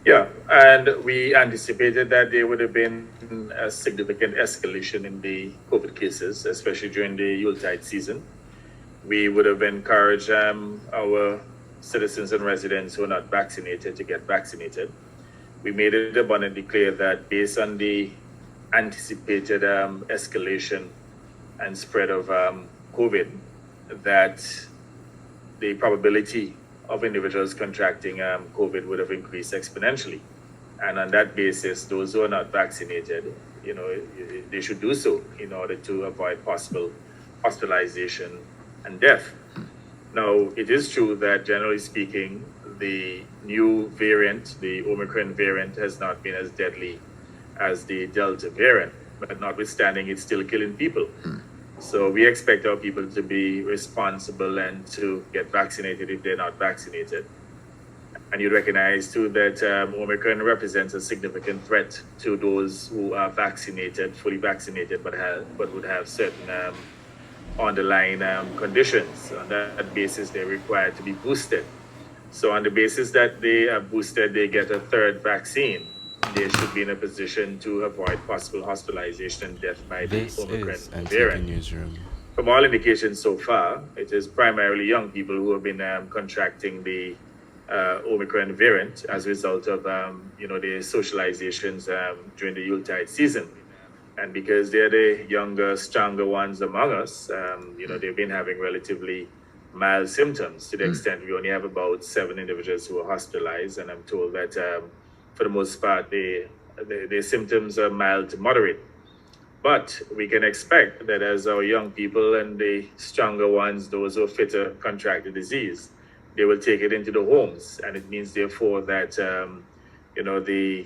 Yeah, and we anticipated that there would have been a significant escalation in the COVID cases, especially during the Yuletide season. We would have encouraged our citizens and residents who are not vaccinated to get vaccinated. We made it abundantly clear that based on the anticipated escalation and spread of COVID, that the probability of individuals contracting COVID would have increased exponentially. And on that basis, those who are not vaccinated, they should do so in order to avoid possible hospitalization and death. Now, it is true that generally speaking, the new variant, the Omicron variant, has not been as deadly as the Delta variant, but notwithstanding, it's still killing people. So we expect our people to be responsible and to get vaccinated if they're not vaccinated. And you recognize too that Omicron represents a significant threat to those who are vaccinated, fully vaccinated, but would have certain underlying conditions. On that basis, they're required to be boosted. So on the basis that they are boosted, they get a third vaccine. They should be in a position to avoid possible hospitalization and death by the Omicron variant. From all indications so far, it is primarily young people who have been contracting the Omicron variant as a result of their socializations during the Yuletide season. And because they're the younger, stronger ones among us, they've been having relatively mild symptoms to the extent we only have about 7 individuals who are hospitalized. And I'm told that for the most part, the symptoms are mild to moderate. But we can expect that as our young people and the stronger ones, those who are fitter, contract the disease, they will take it into the homes. And it means, therefore, that, the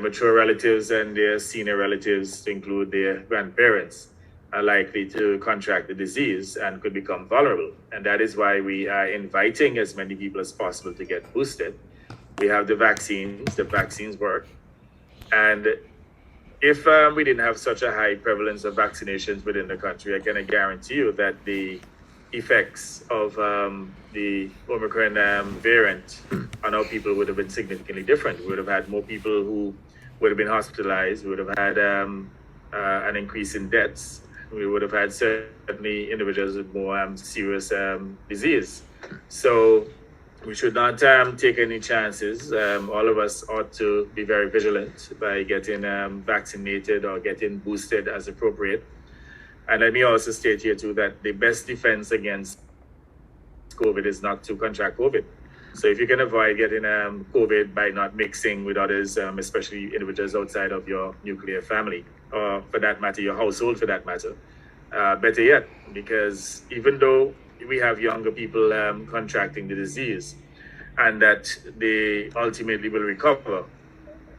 mature relatives and their senior relatives, to include their grandparents, are likely to contract the disease and could become vulnerable. And that is why we are inviting as many people as possible to get boosted. We have the vaccines work. And if we didn't have such a high prevalence of vaccinations within the country, I can guarantee you that the effects of the Omicron variant on our people would have been significantly different. We would have had more people who would have been hospitalized. We would have had an increase in deaths. We would have had certainly individuals with more serious disease. So we should not take any chances. All of us ought to be very vigilant by getting vaccinated or getting boosted as appropriate. And let me also state here too that the best defense against COVID is not to contract COVID. So if you can avoid getting COVID by not mixing with others, especially individuals outside of your nuclear family, or for that matter, your household for that matter, better yet, because even though we have younger people contracting the disease and that they ultimately will recover,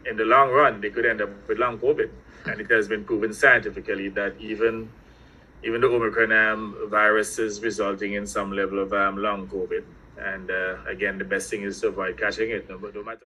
in the long run, they could end up with long COVID. And it has been proven scientifically that even the Omicron virus is resulting in some level of long COVID. And again, the best thing is to avoid catching it, no matter.